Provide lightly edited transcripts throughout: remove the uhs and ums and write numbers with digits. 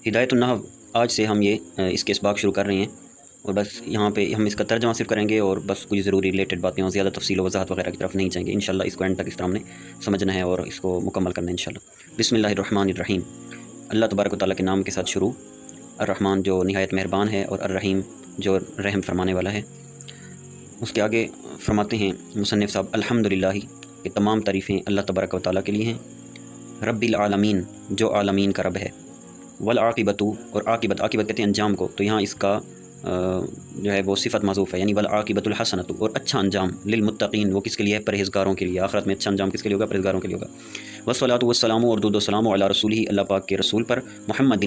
ہدایت النحو آج سے ہم اس کے اسباق شروع کر رہے ہیں، اور بس یہاں پہ ہم اس کا ترجمہ صرف کریں گے اور بس کچھ ضروری ریلیٹڈ باتیں اور زیادہ تفصیل و وضاحت وغیرہ کی طرف نہیں جائیں گے انشاءاللہ۔ اس کو اینڈ تک اس طرح ہم نے سمجھنا ہے اور اس کو مکمل کرنا ہے انشاءاللہ۔ بسم اللہ الرحمن الرحیم، اللہ تبارک و تعالیٰ کے نام کے ساتھ شروع۔ الرحمن جو نہایت مہربان ہے، اور الرحیم جو رحم فرمانے والا ہے۔ اس کے آگے فرماتے ہیں مصنف صاحب، الحمدللہ کہ تمام تعریفیں اللہ تبارک و تعالیٰ کے لیے ہیں، رب العالمین جو عالمین کا رب ہے، والعاقبۃ اور عاقبت کہتے ہیں انجام کو، تو یہاں اس کا جو ہے وہ صفت محذوف ہے، یعنی والعاقبۃ الحسنۃ اور اچھا انجام، للمتقین وہ کس کے لیے ہے؟ پرہیزگاروں کے لیے۔ آخرت میں اچھا انجام کس کے لیے ہوگا؟ پرہیزگاروں کے لیے ہوگا۔ والصلاۃ والسلام اور درود و سلام علی رسولہ اللہ پاک کے رسول پر، محمد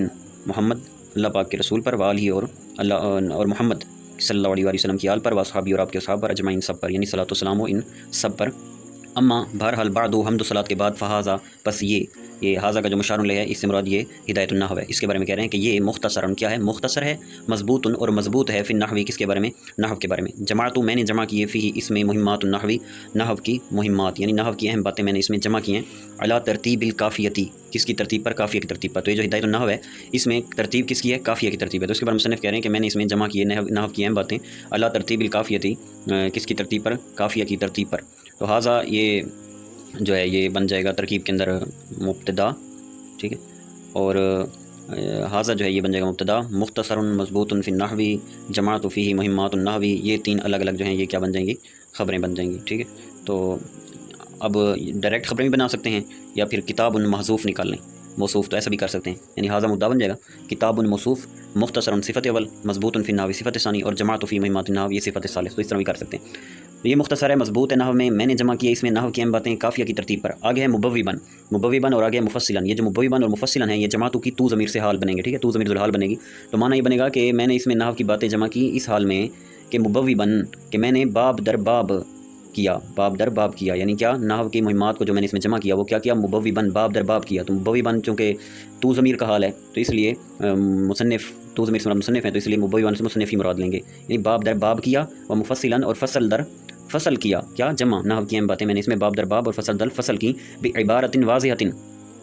اللہ پاک کے رسول پر، وآلہ اور محمد صلی اللہ علیہ وسلم کی آل پر، واصحابہ اور آپ کے اصحاب پر، اجمعین سب پر، یعنی صلاۃ و سلام و ان سب پر۔ اما بہرحال بعد حمد و صلاۃ کے بعد، فہذا پس یہ حاضہ کا جو مشار الیہ ہے، اس سے مراد یہ ہدایت النحو ہے۔ اس کے بارے میں کہہ رہے ہیں کہ یہ مختصراً کیا ہے؟ مختصر ہے، مضبوط اور مضبوط ہے، فی النحو کس کے بارے میں؟ نحو کے بارے میں۔ جماعت میں نے جمع کیے، فی اس میں مہمات النحو نحو کی مہمات، یعنی نحو کی اہم باتیں میں نے اس میں جمع کی ہیں، علی ترتیب الکافیتی کس کی ترتیب پر؟ کافیہ کی ترتیب پر۔ تو یہ جو ہدایت النحو ہے اس میں ترتیب کس کی ہے؟ کافیہ کی ترتیب ہے۔ تو اس کے بارے میں مصنف کہہ رہے ہیں کہ میں نے اس میں جمع کیے نحو کی اہم باتیں علی ترتیب الکافیتی، کس کی ترتیب پر؟ کافیہ کی ترتیب پر۔ تو حاضہ یہ جو ہے یہ بن جائے گا ترکیب کے اندر مبتدا، ٹھیک ہے، اور حاضہ جو ہے یہ بن جائے گا مبتدا، مختصر مضبوط فی النحو جماعت فیہ مہمات النحو، یہ تین الگ الگ جو ہیں یہ کیا بن جائیں گی؟ خبریں بن جائیں گی، ٹھیک ہے۔ تو اب ڈائریکٹ خبریں بھی بنا سکتے ہیں، یا پھر کتاب محذوف نکال لیں، موصوف، تو ایسا بھی کر سکتے ہیں، یعنی حاضہ مبتدا بن جائے گا، کتاب موصوف، مختصر صفت اول، مضبوط فی النحو صفت ثانی، اور جماعت فی مہمات النحو یہ صفت ثالث۔ تو اس طرح بھی کر سکتے ہیں۔ یہ مختصر ہے، مضبوط ہے نحو میں نے جمع کیا اس میں نحو کی اہم باتیں کافیہ کی ترتیب پر۔ آگے ہے مبوباً اور آگے ہے مفصلاً۔ یہ جو مبوباً اور مفصلاً ہیں یہ جماعتوں کی تو ضمیر سے حال بنیں گے، ٹھیک ہے، تو ضمیر ذوالحال بنے گی۔ تو معنی یہ بنے گا کہ میں نے اس میں نحو کی باتیں جمع کی اس حال میں کہ مبوباً کہ میں نے باب در باب کیا، یعنی کیا؟ نحو کی مہمات کو جو میں نے اس میں جمع کیا وہ کیا مبوباً باب در باب کیا۔ تو مبوباً چونکہ تو ضمیر کا حال ہے تو اس لیے مصنف تو ضمیر سے مراد مصنف ہے، تو اس لیے مبوباً سے مصنف ہی مراد لیں گے، یعنی باب در باب کیا، و مفصلاً اور فصل در فصل کیا، کیا جمع نحو کی اہم باتیں میں نے اس میں باب در باب اور فصل در فصل کی، بعبارت واضحۃ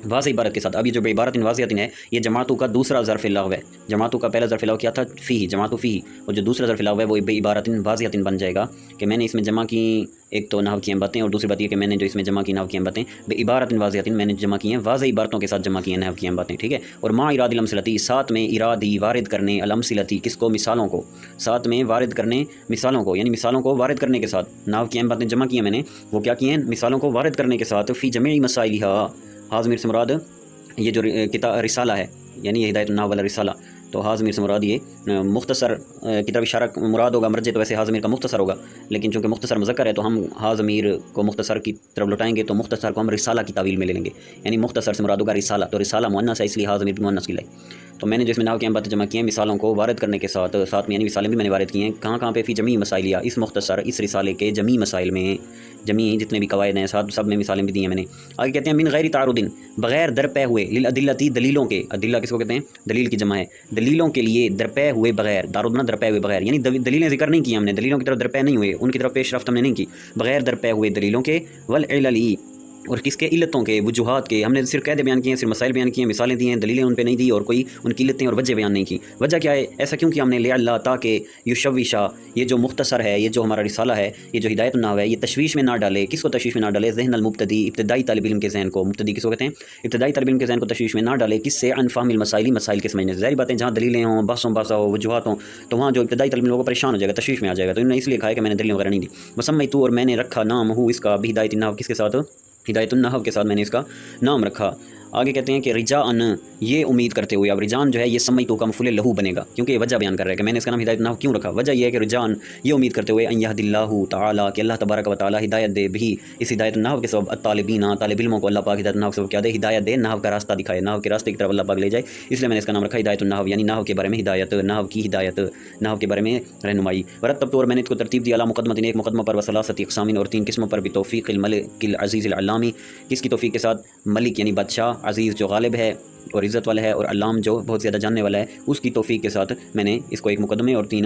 واضح عبارت کے ساتھ۔ اب یہ جو بعبارت واضحۃ ہے یہ جماعتوں کا دوسرا ظرف لغو ہے۔ جماعتوں کا پہلا ظرف لغو کیا تھا؟ فیہ، جماعت فیہ، اور جو دوسرا ظرف لغو ہے وہ بعبارت واضحۃ بن جائے گا کہ میں نے اس میں جمع کی ایک تو نحو کی اہم باتیں، اور دوسری بات یہ کہ میں نے جو اس میں جمع کی نحو کی اہم باتیں بعبارت واضحۃ میں نے جمع کی ہیں واضح عبارتوں کے ساتھ جمع کی ہیں نحو کی اہم باتیں، ٹھیک ہے۔ اور مع اراد الامثلۃ ساتھ میں ارادی وارد کرنے، الامثلۃ کس کو؟ مثالوں کو، ساتھ میں وارد کرنے مثالوں کو، یعنی مثالوں کو وارد کرنے کے ساتھ نحو کی اہم باتیں جمع کی ہیں میں نے، وہ کیا کی ہیں؟ مثالوں کو وارد کرنے کے ساتھ، فی جمیع مسائلھا، حاضمیر سے مراد یہ جو رسالہ ہے، یعنی یہ ہدایت النحو والا رسالہ، تو حاضمیر سے مراد یہ مختصر کی طرف اشارہ مراد ہوگا، مرجع تو ویسے حاضمیر کا مختصر ہوگا، لیکن چونکہ مختصر مذکر ہے تو ہم حاضمیر کو مختصر کی طرف لوٹائیں گے، تو مختصر کو ہم رسالہ کی تعویل میں لے لیں گے، یعنی مختصر سے مراد ہوگا رسالہ، تو رسالہ مؤنث ہے اس لیے حاضمیر مؤنث کی لائے۔ تو میں نے جو اس میں نحو کی اہم باتیں جمع کی ہیں مثالوں کو وارد کرنے کے ساتھ میں، یعنی مثالیں بھی میں نے وارد کی ہیں، کہاں پہ؟ فی جمیع مسائلھا، اس مختصر اس رسالے کے جمیع مسائل میں، جمیع جتنے بھی قواعد ہیں سب میں مثالیں بھی دی ہیں میں نے۔ آگے کہتے ہیں من غیر تعرض، بغیر درپے ہوئے، للادلۃ دلیلوں کے، ادلہ کس کو کہتے ہیں؟ دلیل کی جمع ہے، دلیلوں کے لیے درپے ہوئے بغیر، تعرض درپے ہوئے بغیر، یعنی دلیلیں ذکر نہیں کی ہم نے، دلیلوں کی طرف درپے نہیں ہوئے، ان کی طرف پیش رفت ہم نے نہیں کی، بغیر درپے ہوئے دلیلوں کے، والعلل اور کس کے؟ علتوں کے، وجوہات کے، ہم نے صرف قاعدے بیان کیے ہیں، صرف مسائل بیان کیے ہیں، مثالیں دی ہیں، دلیلیں ان پہ نہیں دی، اور کوئی ان کی علتیں اور وجہ بیان نہیں کی۔ وجہ کیا ہے؟ ایسا کیوں کیا ہم نے؟ لعل تاکہ یشوشا، یہ جو مختصر ہے، یہ جو ہمارا رسالہ ہے، یہ جو ہدایت النحو ہے، یہ تشویش میں نہ ڈالے، کس کو تشویش میں نہ ڈالے؟ ذہن المبتدی، ابتدائی طالب علم کے ذہن کو، مبتدی کس کو کہتے ہیں؟ ابتدائی طالب علم کے ذہن کو تشویش میں نہ ڈالے، کس سے؟ عن فہم المسائل، مسائل کے سمجھنے سے۔ ظاہر باتیں جہاں دلیلیں ہوں، بحثوں ہو، وجوہات ہوں، تو وہاں جو ابتدائی طالب علم لوگوں کو پریشان ہو جائے گا، تشویش میں آ جائے گا، تو انہوں نے اس لیے کہا ہے کہ میں نے دلیل وغیرہ نہیں دی۔ مسمیت اور میں نے رکھا نام ہو اس کا بہدایت النحو، کس کے ساتھ؟ ہدایت النحو کے ساتھ میں نے اس کا نام رکھا۔ آگے کہتے ہیں کہ رجاءً، یہ امید کرتے ہوئے، اب رجان جو ہے یہ سمیتو کا مفعول لہو بنے گا، کیونکہ یہ وجہ بیان کر رہا ہے کہ میں نے اس کا نام ہدایت النحو کیوں رکھا۔ وجہ یہ ہے کہ رجاءً یہ امید کرتے ہوئے، ان یہد اللہ تعالیٰ کہ اللہ تبارک و تعالیٰ ہدایت دے بھی اس ہدایت النحو کے سبب الطالبین، طالب علموں کو اللہ پاک ہدایت النحو کے سبب کیا دے؟ ہدایت دے، نحو کا راستہ دکھائے، نحو کے راستے کی طرف اللہ پاک لے جائے، اس لیے میں نے اس کا نام رکھا ہدایت النحو، یعنی نحو کے بارے میں ہدایت، نحو کی ہدایت، نحو کے بارے میں رہنمائی۔ ورتبت اور میں نے اس کو ترتیب دی علی مقدمۃ، ایک مقدمہ پر، وثلاثۃ اقسام اور تین قسموں پر، بتوفیق الملک العزیز العلامی، کس کی توفیق کے ساتھ؟ ملک یعنی بادشاہ، عزیز جو غالب ہے اور عزت والا ہے، اور علام جو بہت زیادہ جاننے والا ہے، اس کی توفیق کے ساتھ میں نے اس کو ایک مقدمے اور تین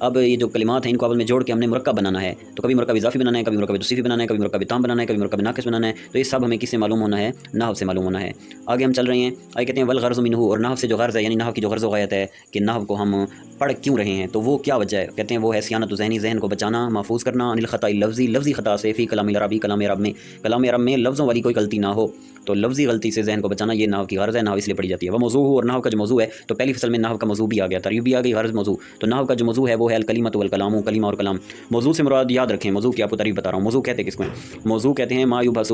اب یہ جو کلمات ہیں ان کو آپس میں جوڑ کے ہم نے مرکب بنانا ہے، تو کبھی مرکب اضافی بنانا ہے، کبھی مرکب توصیفی بنانا ہے، کبھی مرکب تام بنانا ہے، کبھی مرکب ناقص بنانا ہے، تو یہ سب ہمیں کس سے معلوم ہونا ہے؟ نحو سے معلوم ہونا ہے۔ آگے ہم چل رہے ہیں، آگے کہتے ہیں والغرض منہ، اور نحو سے جو غرض ہے یعنی نحو کی جو غرض و غایت ہے کہ نحو کو ہم پڑھ کیوں رہے ہیں، تو وہ کیا وجہ ہے؟ کہتے ہیں وہ ہے صیانت ذہنی، ذہن کو بچانا، محفوظ کرنا، عن الخطا لفظی، لفظی خطا سے، فی کلام العربی، کلام عرب میں لفظوں والی کوئی غلطی نہ ہو، تو لفظی غلطی سے ذہن کو بچانا یہ نحو کی غرض ہے، نحو اس لیے پڑھی جاتی ہے۔ وہ موضوع اور نحو کا جو موضوع ہے، تو پہلی فصل میں نحو کا موضوع بھی آ گیا، ترغیب بھی آ گئی، غرض موضوع، تو نحو کا جو موضوع ہے وہ ہے الکلمۃ والکلام، کلمہ اور کلام۔ موضوع سے مراد یاد رکھیں، موضوع کی آپ کو تعریف بتا رہا ہوں، موضوع کہتے ہیں کس کو ہیں؟ موضوع کہتے ہیں ما یبحث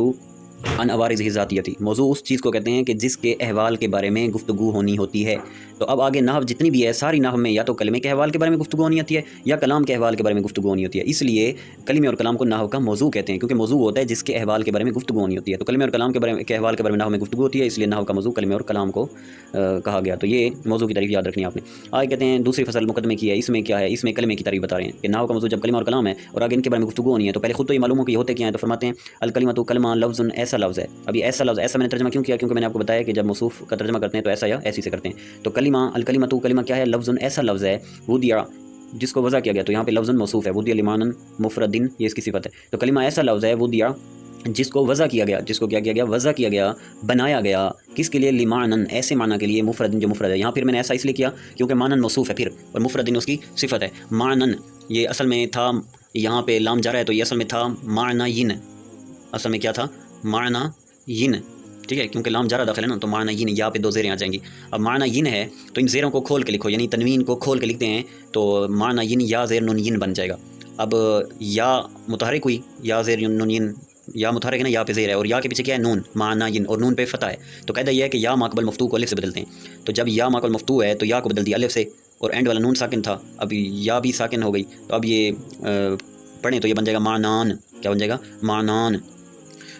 عن عوارض ذاتیتی، موضوع اس چیز کو کہتے ہیں کہ جس کے احوال کے بارے میں گفتگو ہونی ہوتی ہے۔ تو اب آگے نحو جتنی بھی ہے ساری نحو میں یا تو کلمے کے احوال کے بارے میں گفتگو ہونی ہوتی ہے یا کلام کے احوال کے بارے میں گفتگو ہونی ہوتی ہے، اس لیے کلمے اور کلام کو نحو کا موضوع کہتے ہیں، کیونکہ موضوع ہوتا ہے جس کے احوال کے بارے میں گفتگو ہونی ہوتی ہے، تو کلمے اور کلام کے بارے میں احوال کے بارے میں نحو میں گفتگو ہوتی ہے، اس لیے نحو کا موضوع کلمے اور کلام کو کہا گیا۔ تو یہ موضوع کی تعریف یاد رکھنی ہے آپ نے۔ آگے کہتے ہیں دوسری فصل مقدمے کی ہے، اس میں کیا ہے؟ اس میں کلمے کی تعریف بتا رہے ہیں کہ نحو کا موضوع جب کلمہ اور کلام ہے اور آگے ان کے بارے میں گفتگو ہونی ہے، تو پہلے خود تو یہ معلوم ہو کہ یہ ہوتے کیا ہیں، تو فرماتے ہیں الکلمۃ کلمہ لفظ ایسا لفظ ہے۔ ابھی ایسا لفظ، ایسا میں نے ترجمہ کیوں کیا؟ کیونکہ میں نے آپ کو بتایا کہ جب موصوف کا ترجمہ کرتے ہیں تو ایسا یا ایسی سے کرتے ہیں، تو کلمہ الکلمۃ کلمہ کیا ہے؟ لفظ ایسا لفظ ہے، وضع جس کو وضع کیا گیا، تو یہاں پہ لفظ موصوف ہے، وضع لمعنى مفرد، یہ اس کی صفت ہے، تو کلمہ ایسا لفظ ہے وضع جس کو وضع کیا گیا، جس کو کیا کیا گیا؟ وضع کیا گیا، بنایا گیا، کس کے لیے؟ لمعنى ایسے معنی کے لیے، مفرد جو مفرد ہے، یہاں پھر میں نے ایسا اس لیے کیا کیونکہ معنی موصوف ہے پھر، اور مفرد اس کی صفت ہے۔ معنی یہ اصل میں تھا، یہاں پہ لام جا رہا ہے تو یہ اصل میں تھا معنیین، اصل میں کیا تھا؟ معنیین، ٹھیک ہے، کیونکہ لام جارہ داخل ہے نا، تو معنی ین، یہاں پہ دو زیریں آ جائیں گی۔ اب معنی ین ہے تو ان زیروں کو کھول کے لکھو، یعنی تنوین کو کھول کے لکھتے ہیں تو معنی ین یا زیر نون ین بن جائے گا۔ اب یا متحرک ہوئی، یا زیر نون ین، یا متحرک ہے نا، یا پہ زیر ہے، اور یا کے پیچھے کیا ہے؟ نون، معنی ین، اور نون پہ فتح ہے، تو قاعدہ یہ ہے کہ یا ماقبل مفتوح کو الف سے بدلتے ہیں، تو جب یا ماقبل مفتوح ہے تو یا کو بدل دیا الف سے، اور اینڈ والا نون ساکن تھا، اب یا بھی ساکن ہو گئی، تو اب یہ پڑھیں تو یہ بن جائے گا معنان، کیا بن جائے گا؟ معنان۔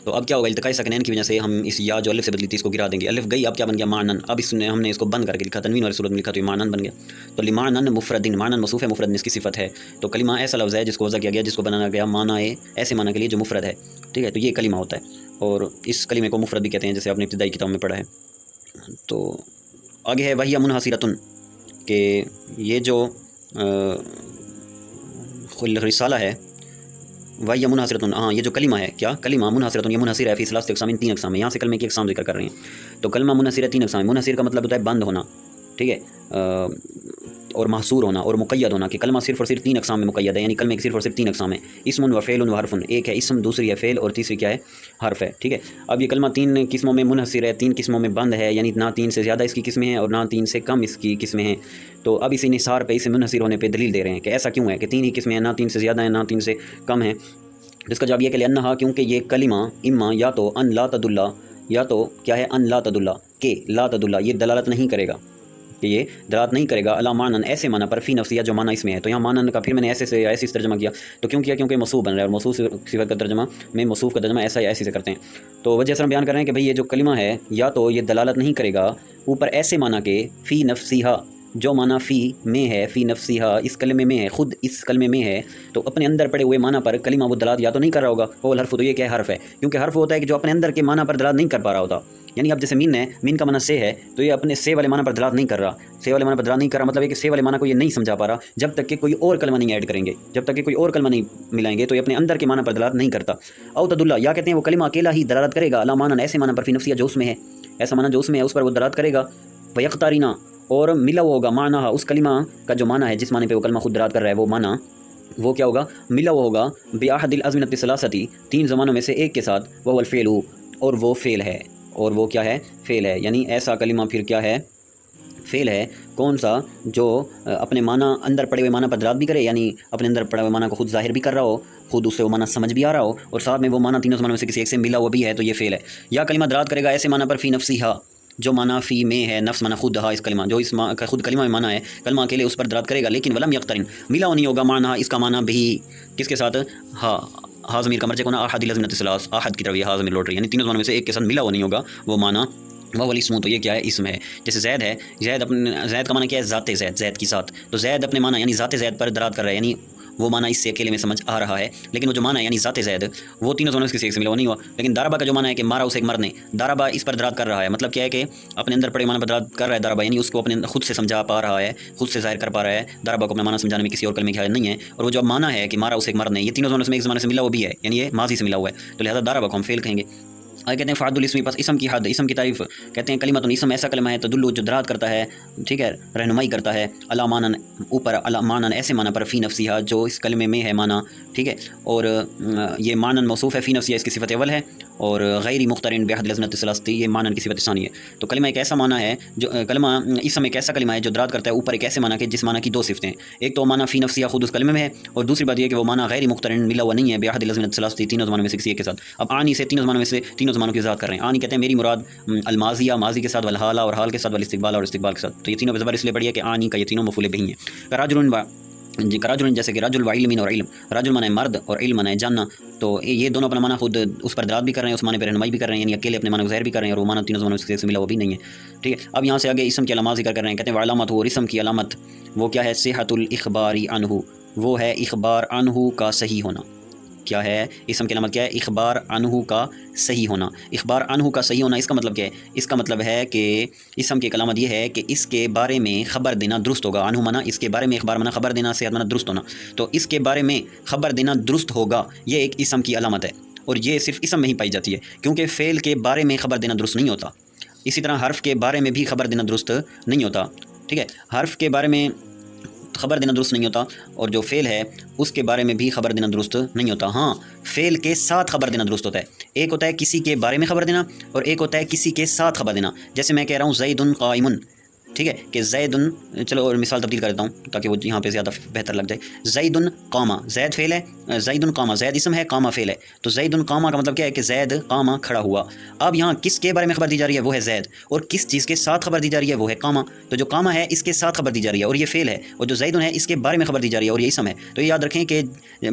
تو اب کیا ہوگا؟ التقاء ساکنین کی وجہ سے ہم اس یا جو الف سے بدلی تھی اس کو گرا دیں گے، الف گئی، اب کیا بن گیا؟ معنن، اب اس نے ہم نے اس کو بند کر کے لکھا، تنوین والی صورت میں لکھا تو یہ معنن بن گیا، تو لمعنن مفردن، معنن موصوف ہے، مفرد اس کی صفت ہے، تو کلمہ ایسا لفظ ہے جس کو وضع کیا گیا، جس کو بنایا گیا معنی ایسے معنی کے لیے جو مفرد ہے، ٹھیک ہے، تو یہ کلمہ ہوتا ہے، اور اس کلمے کو مفرد بھی کہتے ہیں، جیسے آپ نے ابتدائی کتاب میں پڑھا ہے۔ تو آگے ہے وہی منحصرۃ، کہ یہ جو رسالہ ہے وہی منحصرۃ، ہاں یہ جو کلمہ ہے، کیا کلمہ منحصرۃ، یہ منحصر ہے فی ثلاثۃ اقسام، تین اقسام ہے، یہاں سے کلمے کی اقسام ذکر کر رہے ہیں، تو کلمہ منحصر ہے تین اقسام، منحصر کا مطلب ہوتا ہے بند ہونا، ٹھیک ہے، اور محصور ہونا اور مقید ہونا، کہ کلمہ صرف اور صرف تین اقسام میں مقید ہے، یعنی کلمے کی صرف اور صرف تین اقسام ہیں، اسم و فعل و حرف، ایک ہے اسم، دوسری ہے فعل، اور تیسری کیا ہے؟ حرف ہے، ٹھیک ہے۔ اب یہ کلمہ تین قسموں میں منحصر ہے، تین قسموں میں بند ہے، یعنی نہ تین سے زیادہ اس کی قسمیں ہیں اور نہ تین سے کم اس کی قسمیں ہیں، تو اب اس انحصار پہ، اسے منحصر ہونے پہ دلیل دے رہے ہیں کہ ایسا کیوں ہے کہ تین ہی قسمیں ہیں، نہ تین سے زیادہ ہیں نہ تین سے کم ہیں۔ اس کا جواب یہ کہ لأنہا، کیونکہ یہ کلمہ اما یا تو ان لا تدل، یا تو کیا ہے؟ ان لا تدل، کہ لا تدل یہ دلالت نہیں کرے گا، کہ یہ دلالت نہیں کرے گا علی معنی ایسے معنی پر، فی نفسیہ جو معنی اس میں ہے، تو یہاں معنی کا پھر میں نے ایسے سے ایسی ترجمہ کیا، تو کیوں کیا؟ کیونکہ موصوف بن رہا ہے، اور موصوف صفت کا ترجمہ میں موصوف کا ترجمہ ایسا یا ایسی سے کرتے ہیں، تو وجہ سے ہم بیان کر رہے ہیں کہ بھئی یہ جو کلمہ ہے یا تو یہ دلالت نہیں کرے گا اوپر ایسے معنی کے، فی نفسیہ جو معنی فی میں ہے، فی نفسیہ اس کلمے میں ہے، خود اس کلمے میں ہے، تو اپنے اندر پڑے ہوئے معنی پر کلمہ وہ دلالت یا تو نہیں کر رہا ہوگا، وہ الحرف، تو یہ کیا ہے؟ حرف ہے، کیونکہ حرف ہوتا ہے کہ جو اپنے اندر کے معنی پر دلالت نہیں کر پا رہا ہوتا، یعنی اب جیسے مین ہے، مین کا معنی سے ہے، تو یہ اپنے سے والے معنی پر دلالت نہیں کر رہا، سے والے معنی پر دلالت نہیں کر رہا، مطلب ہے کہ سے والے معنی کو یہ نہیں سمجھا پا رہا جب تک کہ کوئی اور کلمہ نہیں ایڈ کریں گے، جب تک کہ کوئی اور کلمہ نہیں ملائیں گے تو یہ اپنے اندر کے معنی پر دلالت نہیں کرتا۔ او تدل، یا کہتے ہیں وہ کلمہ اکیلا ہی دلالت کرے گا علی معنی ایسے معنی پر، فی نفسیہ جو اس میں ہے، ایسا معنی جو اس میں ہے اس پر وہ دلالت کرے گا، ویقترنا اور ملا ہوا ہوگا معنی اس کلمہ کا جو معنی ہے، جس معنی پہ وہ کلمہ خود دلالت کر رہا ہے، وہ معنی وہ کیا ہوگا؟ ملا ہوا ہوگا بأحد الازمنۃ الثلاثۃ، تین زمانوں میں سے ایک کے ساتھ، وہ الفعل، اور وہ فعل ہے، اور وہ کیا ہے؟ فعل ہے، یعنی ایسا کلمہ پھر کیا ہے؟ فعل ہے، کون سا؟ جو اپنے معنی اندر پڑے ہوئے معنی پر دلالت بھی کرے، یعنی اپنے اندر پڑے ہوئے معنی کو خود ظاہر بھی کر رہا ہو، خود اس سے وہ معنی سمجھ بھی آ رہا ہو، اور ساتھ میں وہ معنی تینوں زمانوں میں سے کسی ایک سے ملا ہوا بھی ہے، تو یہ فعل ہے۔ یا کلمہ دلالت کرے گا ایسے معنی پر، فی نفسیہ جو معنی فی میں ہے، نفس معنی خود، اس کلمہ جو اس کا خود کلمہ میں معنی ہے، کلمہ اکیلے اس پر دلالت کرے گا، لیکن ولم یقترن ملا نہیں ہوگا معنی اس کا معنی بھی کس کے ساتھ؟ ہا ضمیر کا مرجع ہونا احد الازمنۃ الثلاث، احد کی طرف یہ ہا ضمیر لوٹ رہی ہے، یعنی تینوں زمانوں میں سے ایک کے ساتھ ملا نہیں ہوگا وہ معنی، وہ الاسم، تو یہ کیا ہے؟ اسم ہے۔ جیسے زید ہے، زید اپنے زید کا معنی کیا ہے؟ ذات زید، زید کی ذات، تو زید اپنے معنی یعنی ذات زید پر دلالت کر رہا ہے، یعنی وہ معنی اس سے اکیلے میں سمجھ آ رہا ہے، لیکن وہ جو معنی ہے یعنی ذات زید وہ تینوں زمانوں سے کسی ایک سے ملا وہ نہیں ہوا۔ لیکن داربا کا جو معنی ہے کہ مارا اسے ایک مرد نے، داربا اس پر دلالت کر رہا ہے، مطلب کیا ہے کہ اپنے اندر پڑے معنی پر دلالت کر رہا ہے داربا، یعنی اس کو اپنے خود سے سمجھا پا رہا ہے، خود سے ظاہر کر پا رہا ہے، داربا کو اپنا معنی سمجھانے میں کسی اور کلمے کی حاجت نہیں ہے۔ اور وہ جو معنی ہے کہ مارا اسے ایک مرد نے، یہ تینوں زمانوں میں ایک زمانے سے ملا وہ بھی ہے، یعنی یہ ماضی سے ملا ہوا ہے، تو لہذا داربا کو ہم فعل کہیں گے۔ آگے کہتے ہیں فعد الاسمی، پس اسم کی حد، اسم کی تعریف کہتے ہیں کلمۃ، اسم ایسا کلمہ ہے تدل جو دلالت کرتا ہے، ٹھیک ہے، رہنمائی کرتا ہے، علی معنی اوپر، علی معنی ایسے معنی پر، فی نفسہا جو اس کلمے میں ہے معنی، ٹھیک ہے، اور یہ معنی موصوف ہے، فی نفسہا اس کی صفت اول ہے، اور غیر مقترن بحد الازمنۃ الثلاثۃ یہ معنی کی صفت ثانی ہے۔ تو کلمہ ایک ایسا معنی ہے جو کلمہ اسم ایک ایسا کلمہ ہے جو دلالت کرتا ہے اوپر ایک ایسے معنی کے جس معنی کی دو صفتیں ہیں، ایک تو معنی فی نفسہا خود اس کلمے میں ہے، اور دوسری بات یہ کہ وہ معنی غیر مقترن ملا ہوا نہیں ہے بحد الازمنۃ الثلاثۃ تینوں زمانوں میں سے کسی ایک کے ساتھ۔ اب آنی سے تینوں زمانوں میں سے تینوں زمانوں کی وضاحت کر رہے ہیں۔ آنی کہتے ہیں میری مراد الماضیہ، ماضی کے ساتھ، والحالہ اور حال کے ساتھ، والاستقبال اور استقبال کے ساتھ، تو یہ تینوں پہ زبر اس لیے پڑھی ہے کہ آنی کا یہ تینوں مفعول بہ ہیں۔ کراجل جیسے کہ رجل و علم اور علم، رجل معنی مرد اور علم معنی جاننا، تو یہ دونوں اپنا معنی خود اس پر دلالت بھی کر رہے ہیں، اس معنی پہ رہنمائی بھی کر رہے ہیں، یعنی اکیلے اپنے معنی کو ظاہر بھی کر رہے ہیں، اور وہ معنی تینوں زمانوں سے ملا وہ بھی نہیں ہے، ٹھیک ہے۔ اب یہاں سے آگے اسم کی علامات ذکر کر رہے ہیں، کہتے ہیں علامت ہو، اور اسم کی علامت وہ کیا ہے، صحت الاخبار عنہ، وہ ہے اخبار عنہ کا صحیح ہونا۔ کیا ہے اسم کی علامت، کیا ہے، اخبار عنہ کا صحیح ہونا۔ اخبار عنہ کا صحیح ہونا اس کا مطلب کیا ہے، اس کا مطلب ہے کہ اسم کی علامت یہ ہے کہ اس کے بارے میں خبر دینا درست ہوگا، عنہ معنی اس کے بارے میں، اخبار معنی خبر دینا، صحت معنی درست ہونا، تو اس کے بارے میں خبر دینا درست ہوگا، یہ ایک اسم کی علامت ہے، اور یہ صرف اسم میں ہی پائی جاتی ہے، کیونکہ فعل کے بارے میں خبر دینا درست نہیں ہوتا۔ اسی طرح حرف کے بارے میں بھی خبر دینا درست نہیں ہوتا، ٹھیک ہے، حرف کے بارے میں خبر دینا درست نہیں ہوتا، اور جو فعل ہے اس کے بارے میں بھی خبر دینا درست نہیں ہوتا۔ ہاں، فعل کے ساتھ خبر دینا درست ہوتا ہے، ایک ہوتا ہے کسی کے بارے میں خبر دینا، اور ایک ہوتا ہے کسی کے ساتھ خبر دینا۔ جیسے میں کہہ رہا ہوں زید قائم، ٹھیک ہے، کہ زید، چلو اور مثال تبدیل کر دیتا ہوں تاکہ وہ یہاں پہ زیادہ بہتر لگ جائے۔ زید قامہ، زید فعل ہے، زید قامہ، زید اسم ہے، قامہ فعل ہے، تو زید قامہ کا مطلب کیا ہے کہ زید قامہ کھڑا ہوا۔ اب یہاں کس کے بارے میں خبر دی جا رہی ہے، وہ ہے زید، اور کس چیز کے ساتھ خبر دی جا رہی ہے، وہ ہے قامہ، تو جو قامہ ہے اس کے ساتھ خبر دی جا رہی ہے اور یہ فعل ہے، اور جو زید ہے اس کے بارے میں خبر دی جا رہی ہے اور یہ اسم ہے۔ تو یہ یاد رکھیں کہ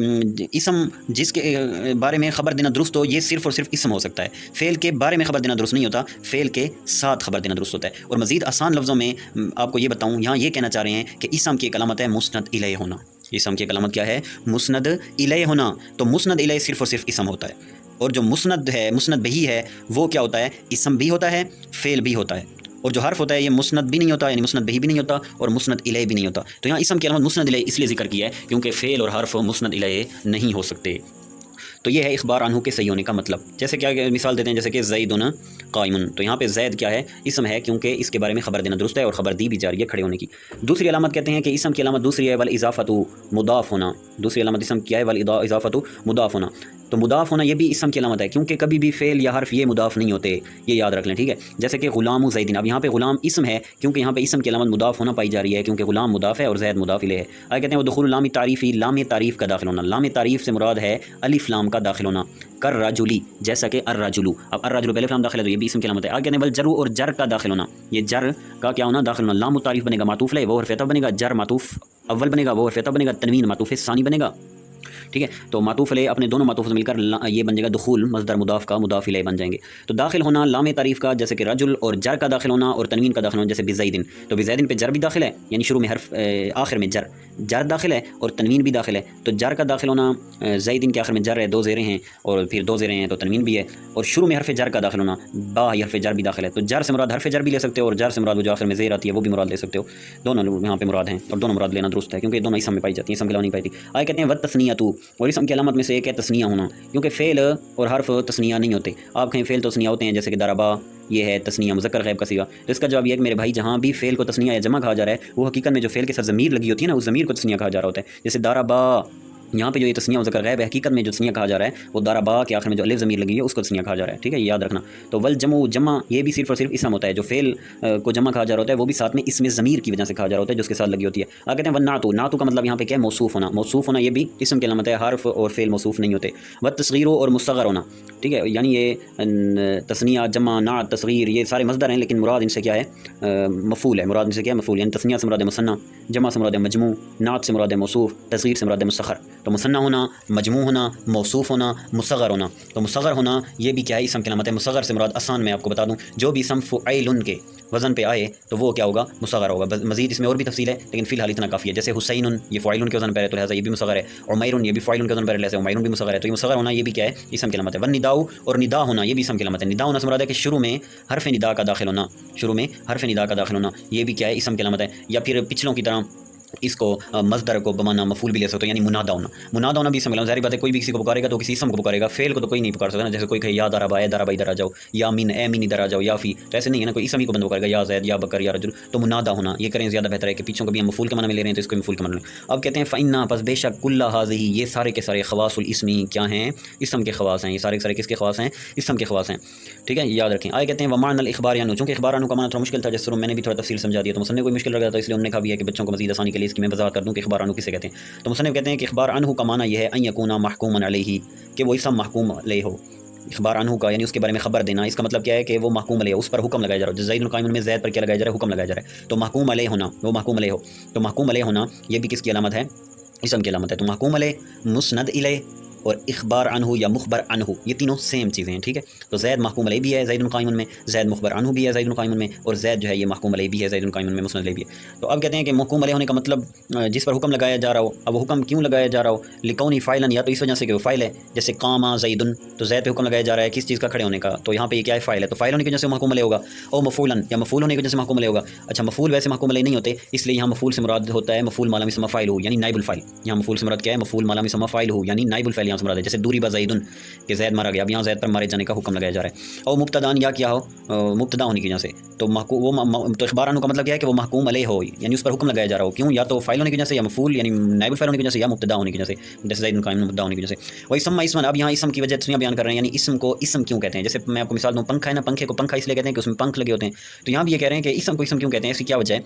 اسم جس کے بارے میں خبر دینا درست ہو یہ صرف اور صرف اسم ہو سکتا ہے، فعل کے بارے میں خبر دینا درست نہیں ہوتا، فعل کے ساتھ خبر دینا درست ہوتا ہے۔ اور مزید آسان لفظوں میں آپ کو یہ بتاؤں، یہاں یہ کہنا چاہ رہے ہیں کہ اسم کی علامت ہے مسند الیہ ہونا۔ اسم کی علامت کیا ہے، مسند الیہ ہونا، تو مسند الیہ صرف اور صرف اسم ہوتا ہے، اور جو مسند ہے، مسند بہی ہے، وہ کیا ہوتا ہے، اسم بھی ہوتا ہے، فعل بھی ہوتا ہے، اور جو حرف ہوتا ہے یہ مسند بھی نہیں ہوتا، یعنی مسند بہی بھی نہیں ہوتا اور مسند الیہ بھی نہیں ہوتا۔ تو یہاں اسم کی علامت مسند الیہ اس لیے ذکر کیا ہے کیونکہ فعل اور حرف مسند الیہ نہیں ہو سکتے۔ تو یہ ہے اخبار عنہ کے صحیح ہونے کا مطلب۔ جیسے کیا مثال دیتے ہیں، جیسے کہ زید قائم، تو یہاں پہ زید کیا ہے، اسم ہے، کیونکہ اس کے بارے میں خبر دینا درست ہے اور خبر دی بھی جا رہی ہے کھڑے ہونے کی۔ دوسری علامت کہتے ہیں کہ اسم کی علامت دوسری ہے والاضافۃ مضاف ہونا، دوسری علامت اسم کیا ہے، والاضافۃ مضاف ہونا، تو مضاف ہونا یہ بھی اسم کی علامت ہے، کیونکہ کبھی بھی فعل یا حرف یہ مضاف نہیں ہوتے، یہ یاد رکھ لیں، ٹھیک ہے۔ جیسے کہ غلام زیدین، اب یہاں پہ غلام اسم ہے کیونکہ یہاں پہ اسم کی علامت مضاف ہونا پائی جا رہی ہے، کیونکہ غلام مضاف ہے اور زید مضاف الیہ ہے۔ آگے کہتے ہیں وہ دخول لام تعریفی، لام تعریف کا داخل ہونا، لام تعریف سے مراد ہے الف لام کا داخل ہونا، کر رجلی، جیسا کہ الرجلو، اب الرجلو پہلے لام داخل ہے تو یہ بھی اسم کی علامت ہے۔ آگے کہتے ہیں بل جرو، اور جر کا داخل ہونا، یہ جر کا کیا ہونا، داخل ہونا، لام تعریف بنے گا معطوف لے، وہ حرف عطف بنے گا، جر معطوف اول بنے گا، وہ حرف عطف بنے گا، تنوین معطوف ثانی بنے گا، ٹھیک ہے۔ تو معطوف علیہ اپنے دونوں معطوف سے مل کر یہ بن جائے گا دخول مصدر مضاف کا مضاف الیہ بن جائیں گے۔ تو داخل ہونا لام تعریف کا جیسے کہ رجل، اور جر کا داخل ہونا اور تنوین کا داخل ہونا جیسے بزیدن، تو بزیدن پہ جر بھی داخل ہے، یعنی شروع میں حرف، آخر میں جر داخل ہے اور تنوین بھی داخل ہے، تو جر کا داخل ہونا، زیدن کے آخر میں جر ہے، دو زیریں ہیں اور پھر دو زیریں ہیں تو تنوین بھی ہے، اور شروع میں حرف جر کا داخل ہونا، با یہ حرف جر بھی داخل ہے، تو جر سے مراد حرف جر بھی لے سکتے ہو اور جر سے مراد وہ جو آخر میں زیر آتی ہے وہ بھی مراد لے سکتے ہو، دونوں یہاں پہ مراد ہیں اور دونوں مراد لینا درست ہے کیونکہ دونوں اسم میں پائی جاتی ہیں، اسم کے علاوہ نہیں پائی تھی۔ آگے کہتے ہیں والتثنیۃ، اور اسم کی علامت میں سے ایک ہے تثنیہ ہونا، کیونکہ فعل اور حرف تثنیہ نہیں ہوتے، آپ کہیں فعل تثنیہ ہوتے ہیں جیسے کہ ضربا، یہ ہے تثنیہ مذکر غیب کا صیغہ، تو اس کا جواب یہ ہے کہ میرے بھائی جہاں بھی فعل کو تثنیہ یا جمع کہا جا رہا ہے وہ حقیقت میں جو فعل کے ساتھ ضمیر لگی ہوتی ہے نا اس ضمیر کو تثنیہ کہا جا رہا ہوتا ہے، جیسے ضربا، یہاں پہ جو یہ تثنیہ مذکر غیب ہے حقیقت میں جو تثنیہ کہا جا رہا ہے وہ ضربا کے آخر میں جو الف ضمیر لگی ہے اس کو تثنیہ کہا جا رہا ہے، ٹھیک ہے، یہ یاد رکھنا۔ تو والجمع، جمع یہ بھی صرف اور صرف اسم ہوتا ہے، جو فعل کو جمع کہا جا رہا ہوتا ہے وہ بھی ساتھ میں اسم ضمیر کی وجہ سے کہا جا رہا ہوتا ہے جو اس کے ساتھ لگی ہوتی ہے۔ آگے کہتے ہیں والنعت، نعت کا مطلب یہاں پہ کیا ہے، موصوف ہونا، موصوف ہونا یہ بھی اسم کی علامت ہے، حرف اور فعل موصوف نہیں ہوتے۔ والتصغیر اور مصغر ہونا، ٹھیک ہے، یعنی یہ تثنیہ، جمع، نعت، تصغیر یہ سارے مصدر ہیں لیکن مراد ان سے کیا ہے، مفعول ہے، مراد ان سے کیا ہے، مفعول، یعنی تثنیہ سے مراد ہے مثنیٰ، جمع سے مراد ہے مجموع، نعت سے مراد ہے موصوف، تصغیر سے مراد ہے مصغر۔ تو مثنیٰ ہونا، مجموع ہونا، موصوف ہونا، مصغر ہونا. تو مصغر ہونا یہ بھی کیا ہے؟ اسم کی علامت ہے. مصغر سے مراد آسان میں آپ کو بتا دوں، جو بھی اسم فعیل کے وزن پہ آئے تو وہ کیا ہوگا؟ مصغر ہوگا. مزید اس میں اور بھی تفصیل ہے لیکن فی الحال اتنا کافی ہے. جیسے حسین یہ فعیل کے وزن پہ ہے تو لہٰذا یہ بھی مصغر ہے. عمیر یہ بھی فعیل کے وزن پہ ہے لہٰذا عمیر بھی مصغر ہے. تو یہ مصغر ہونا یہ بھی کیا ہے؟ اسم کی علامت ہے. والنداء اور ندا ہونا یہ بھی اسم کی علامت ہے. ندا ہونا سے مراد ہے کہ شروع میں حرف ندا کا داخل ہونا، شروع میں حرف ندا کا داخل ہونا یہ بھی کیا ہے؟ اسم کی علامت ہے. یا پھر پچھلوں کی طرح اس کو مصدر کو بمانا مفعول بھی لے سکتے ہو، یعنی منادا ہونا. منادا ہونا بھی اسم ہے. ظاہر بات ہے کوئی بھی کسی کو پکارے گا تو کسی اسم کو پکارے گا، فعل کو تو کوئی نہیں پکار سکتا نا. جیسے کوئی کہے یا ضرب اے ضرب ادھر آ جاؤ، یا من اے من ادھر آ جاؤ، یا فی، تو ایسے نہیں ہے نا، کوئی اسم ہی کو بند پکارے گا، یا زید یا بکر یا رجل. تو منادا ہونا یہ کریں زیادہ بہتر ہے کہ پیچھوں کو بھی ہم مفعول کے معنی میں لے رہے ہیں تو اس کو مفعول کے معنی میں. اب کہتے ہیں فإنا پس بے شک کل هذه یہ سارے کے سارے خواص الاسم کیا ہیں؟ اسم کے خواص ہیں. یہ سارے کے سارے کس کے خواص ہیں؟ اسم کے خواص ہیں. ٹھیک ہے، یاد رکھیں. آئے کہتے ہیں ومعنى الاخبار عنہ، چونکہ اخبار عنہ کا معنی تھوڑا مشکل تھا، جس طرح میں نے بھی تھوڑا تفصیل سمجھا دیا تو مصنف کوئی مشکل لگ رہا تھا، اس لیے انہوں نے کہا بھی ہے کہ بچوں کو مزید آسانی کے لیے اس کی میں وضاحت کر دوں کہ اخبار عنہ کسے کہتے ہیں. تو مصنف کہتے ہیں کہ اخبار عنہ کا معنی یہ ہے ان یکون محکوما علیہ، کہ وہ اسم محکوم علیہ ہو. اخبار عنہ کا یعنی اس کے بارے میں خبر دینا، اس کا مطلب کیا ہے کہ وہ محکوم علیہ، اس پر حکم لگایا جا رہا ہے. زید قائم میں زید پر کیا لگایا جا رہا ہے؟ حکم لگایا جا رہا ہے. تو محکوم علیہ ہونا، وہ محکوم علیہ ہو. تو محکوم علیہ ہونا یہ بھی کس کی علامت ہے؟ اسم کی علامت ہے. تو محکوم علیہ، مسند الیہ اور اخبار عنہ یا مخبر عنہ یہ تینوں سیم چیزیں ہیں. ٹھیک ہے، تو زید محکوم علیہ بھی ہے زید قائم میں، زید مخبر عنہ بھی ہے زید قائم میں، اور زید جو ہے یہ محکوم علیہ بھی ہے زید قائم میں، مسند علیہ بھی ہے. تو اب کہتے ہیں کہ محکوم علیہ ہونے کا مطلب جس پر حکم لگایا جا رہا ہو. اب حکم کیوں لگایا جا رہا ہو؟ لکونی فاعلن، یا تو اس وجہ سے کہ وہ فاعل ہے. جیسے قام زید، تو زید پہ حکم لگایا جا رہا ہے کس چیز کا؟ کھڑے ہونے کا. تو یہاں پہ یہ کیا ہے؟ فاعل ہے. تو فاعل ہونے کی وجہ سے محکوم علیہ ہوگا. اور مفعولن یا مفعول ہونے کی وجہ سے محکوم علیہ ہوگا. اچھا، مفعول ویسے محکوم علیہ نہیں ہوتے، اس لیے یہاں مفعول سے مراد ہوتا ہے مفعول ما لم یسمى فاعلہ یعنی نائب الفاعل. یہاں مفعول سے مراد کیا ہے؟ مفعول ما لم یسمى فاعلہ یعنی نائب الفاعل یہاں سے مراد ہے. جیسے ضرب زید کہ زید مارا گیا، اب یہاں زید پر مارے جانے کا حکم لگایا جا رہا ہے. اور مبتدان یا کیا ہو؟ مبتدا ہونے کی وجہ سے. تو تو اخبار عنہ کا مطلب کیا ہے کہ وہ محکوم علیہ ہو، یعنی اس پر حکم لگایا جا رہا ہو. کیوں؟ یا تو فاعل ہونے کی وجہ سے، یا مفعول یعنی نائب الفاعل ہونے کی وجہ سے، یا مبتدا ہونے کی وجہ سے. جیسے زید قائم مبتدا ہونے کی وجہ سے. وہ اسم اسمن، اب یہاں اسم کی وجہ سے بیان کر رہے ہیں، یعنی اسم کو اسم کیوں کہتے ہیں. جیسے میں آپ کو مثال دوں، پنکھا ہے نا، پنکھے کو پنکھا اس لیے کہتے ہیں کہ اس میں پنکھ لگے ہوتے ہیں. تو یہاں بھی یہ کہہ رہے ہیں کہ اسم کو اسم کیوں کہتے ہیں، اس کی کیا وجہ ہے؟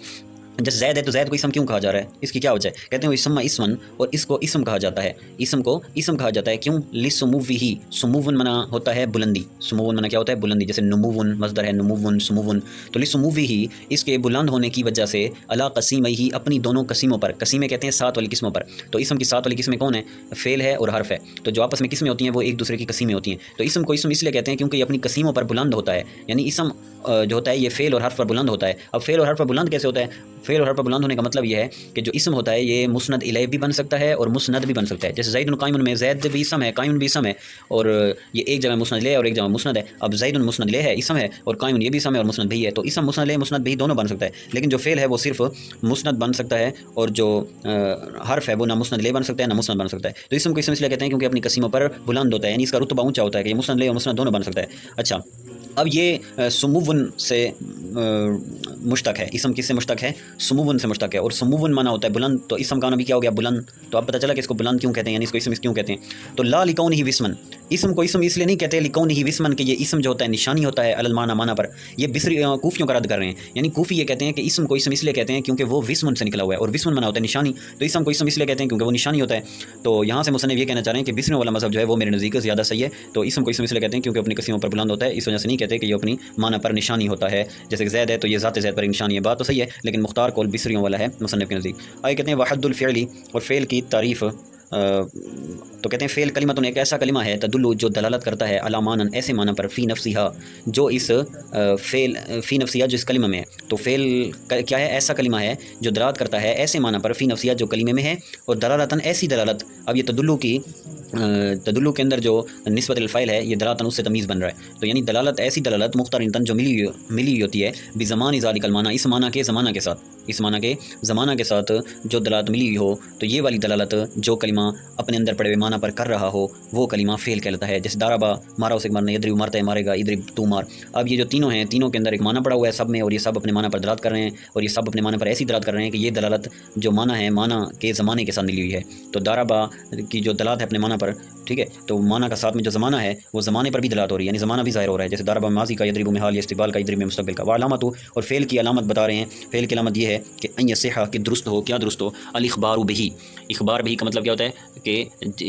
جیسے زید ہے تو زید کو اسم کیوں کہا جا رہا ہے، اس کی کیا وجہ ہے؟ کہتے ہیں وہ اسم اسمن، اور اس کو اسم کہا جاتا ہے. اسم کو اسم کہا جاتا ہے کیوں؟ لسموہ، سمون منا ہوتا ہے بلندی. سمون منا کیا ہوتا ہے؟ بلندی. جیسے نمون مصدر ہے، نمون سمون. تو لسموہ اس کے بلند ہونے کی وجہ سے، علی قسیمہ اپنی دونوں قسموں پر. قسیمیں کہتے ہیں سات والی قسموں پر. تو اسم کی سات والی قسمیں کون ہیں؟ فعل ہے اور حرف ہے. تو جو آپس میں قسمیں ہوتی ہیں وہ ایک دوسرے کی قسیمیں ہوتی ہیں. تو اسم کو اسم اس لیے کہتے ہیں کیونکہ یہ اپنی قسیموں پر بلند ہوتا ہے. یعنی اسم جو ہوتا ہے یہ فعل اور حرف پر بلند ہوتا ہے. اب فعل اور حرف پر بلند کیسے ہوتا ہے؟ فعل اور حرف پر بلند ہونے کا مطلب یہ ہے کہ جو اسم ہوتا ہے یہ مسند الیہ بھی بن سکتا ہے اور مسند بھی بن سکتا ہے. جیسے زید قائم میں زید بھی اسم ہے، قائم بھی اسم ہے، اور یہ ایک جگہ مسند الیہ اور ایک جگہ مسند ہے. اب زید مسند الیہ ہے، اسم ہے، اور قائم یہ بھی اسم ہے اور مسند بھی ہے. تو اسم مسند الیہ مسند بھی دونوں بن سکتا ہے. لیکن جو فعل ہے وہ صرف مسند بن سکتا ہے، اور جو حرف ہے وہ نہ مسند الیہ بن سکتا ہے نہ مسند بن سکتا ہے. تو اسم کو اسم اس لیے کہتے ہیں کیونکہ اپنی قسموں پر بلند ہوتا ہے، یعنی اس کا رتبہ اونچا ہوتا ہے کہ یہ مسند الیہ اور مسند دونوں بن سکتا ہے. اچھا، اب یہ سمون سے مشتق ہے. اسم کس سے مشتق ہے؟ سمون سے مشتق ہے. اور سمون مانا ہوتا ہے بلند. تو اسم کا نام بھی کیا ہو گیا؟ بلند. تو اب پتہ چلا کہ اس کو بلند کیوں کہتے ہیں، یعنی اس کو اسم کیوں کہتے ہیں. تو لا لکونہ وسمن، اسم کو اسم اس لیے نہیں کہتے لکونہ وسمن کہ یہ اسم جو ہوتا ہے نشانی ہوتا ہے علی المعنی معنی پر. یہ بصری کوفیوں کا رد کر رہے ہیں. یعنی کوفی یہ کہتے ہیں کہ اسم کو اسم اس لیے کہتے ہیں کیونکہ وہ وسمن سے نکلا ہوا ہے، اور وسمن مانا ہوتا ہے نشانی. تو اسم کو اسم اس لیے کہتے ہیں کیونکہ وہ نشانی ہوتا ہے. تو یہاں سے مصنف یہ کہنا چاہ رہے ہیں کہ بصریوں والا مذہب جو ہے وہ میرے نزدیک زیادہ صحیح ہے. تو اسم کو اسم اس لیے کہتے ہیں کیونکہ اپنی قسموں پر بلند ہوتا ہے، اس وجہ سے نہیں کہتے کہ یہ اپنی معنی پر نشانی ہوتا ہے. جیسے کہ زید ہے تو یہ ذات زید پر نشانی ہے. بات تو صحیح ہے لیکن مختار قول بصریوں والا ہے مصنف کے نزدیک. آئے کہتے ہیں وحد الفعلی، اور فعل کی تعریف. تو کہتے ہیں فعل کلمۃ ایک ایسا کلمہ ہے تدل جو دلالت کرتا ہے علی معنی ایسے معنی پر فی نفسہا جو اس فعل فی نفسہا جو اس کلمہ میں ہے. تو فعل کیا ہے؟ ایسا کلمہ ہے جو دلالت کرتا ہے ایسے معنی پر فی نفسہا جو کلمے میں ہے، اور دلالتاً ایسی دلالت. اب یہ تدلو کے اندر جو نسبت الفاعل ہے یہ دلالتاً اس سے تمیز بن رہا ہے. تو یعنی دلالت ایسی دلالت مقترنتاً جو ملی ہوتی ہے بزمان ذالک المعنی، اس معنی کے زمانہ کے ساتھ، اس معنی کے زمانہ کے ساتھ جو دلالت ملی ہوئی ہو. تو یہ والی دلالت جو کلمہ اپنے اندر پڑے ہوئے معنی پر کر رہا ہو وہ کلمہ فعل کہلاتا ہے. جیسے داربا مارا اسے مارنا، یدرب مارتا ہے مارے گا، ادرب تو مار. اب یہ جو تینوں ہیں تینوں کے اندر ایک معنی پڑا ہوا ہے سب میں، اور یہ سب اپنے معنی پر دلالت کر رہے ہیں، اور یہ سب اپنے معنی پر ایسی دلالت کر رہے ہیں کہ یہ دلالت جو معنی ہے معنی کے زمانے کے ساتھ ملی ہوئی ہے. تو داربا کی جو دلالت ہے اپنے معنی پر، ٹھیک ہے، تو معنی کا ساتھ میں جو زمانہ ہے وہ زمانے پر بھی دلالت ہو رہی ہے، یعنی زمانہ بھی ظاہر ہو رہا ہے. جیسے داربا ماضی کا، یدرب میں حال یا استقبال کا، ادرب میں مستقبل کا. وعلامت، اور فعل کی علامت بتا رہے ہیں. فعل کی علامت یہ ہے کہ ان یصح کہ درست ہو. کیا درست ہو؟ الاخبار بہی. اخبار بہی کا مطلب کیا ہوتا ہے کہ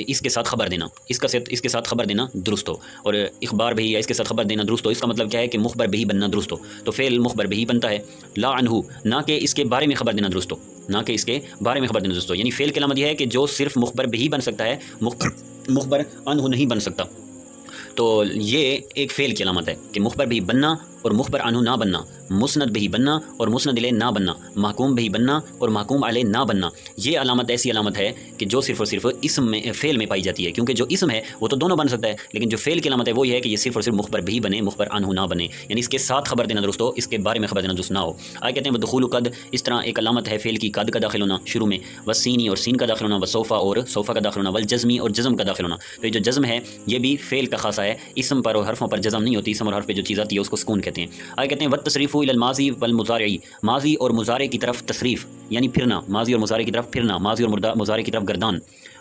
اس کے ساتھ خبر دینا، اس کے ساتھ خبر دینا درست ہو. اور اخبار بہی یا اس کے ساتھ خبر دینا درست ہو، اس کا مطلب کیا ہے کہ مخبر بہی بننا درست ہو. تو فعل مخبر بہی بنتا ہے، لا عنہ، نہ کہ اس کے بارے میں خبر دینا درست ہو. نہ کہ اس کے بارے میں خبر دینا دوستو. یعنی فعل کی علامت یہ ہے کہ جو صرف مخبر بھی بن سکتا ہے، مخبر عنہ نہیں بن سکتا. تو یہ ایک فعل کی علامت ہے کہ مخبر بھی بننا اور مخبر عنہ نہ بننا، مسند بھی بننا اور مسند الیہ نہ بننا، محکوم بھی بننا اور محکوم علیہ نہ بننا. یہ علامت ایسی علامت ہے کہ جو صرف اور صرف اسم میں، فعل میں پائی جاتی ہے. کیونکہ جو اسم ہے وہ تو دونوں بن سکتا ہے، لیکن جو فعل کی علامت ہے وہ یہ ہے کہ یہ صرف اور صرف مخبر بھی بنے، مخبر عنہ نہ بنے. یعنی اس کے ساتھ خبر دینا دوستو، اس کے بارے میں خبر دینا درست نہ ہو. آگے کہتے ہیں دخول قد، اس طرح ایک علامت ہے فعل کی قد کا داخل ہونا شروع میں، وسینی اور سین کا داخل ہونا، وسوفا اور سوفا کا داخل ہونا، والجزمی اور جزم کا داخل ہونا. تو یہ جو جزم ہے یہ بھی فعل کا خاصہ ہے، اسم پر اور حرفوں پر جزم نہیں ہوتی. اسم اور حرف پہ جو چیز آتی ہے اس کو سکون کہتے ہیں. آگے کہتے ہیں والتصریف الی الماضی والمضارع، ماضی اور مضارع کی طرف تصریف یعنی پھرنا، ماضی اور مضارع کی طرف پھرنا، ماضی اور مضارع کی طرف گردان.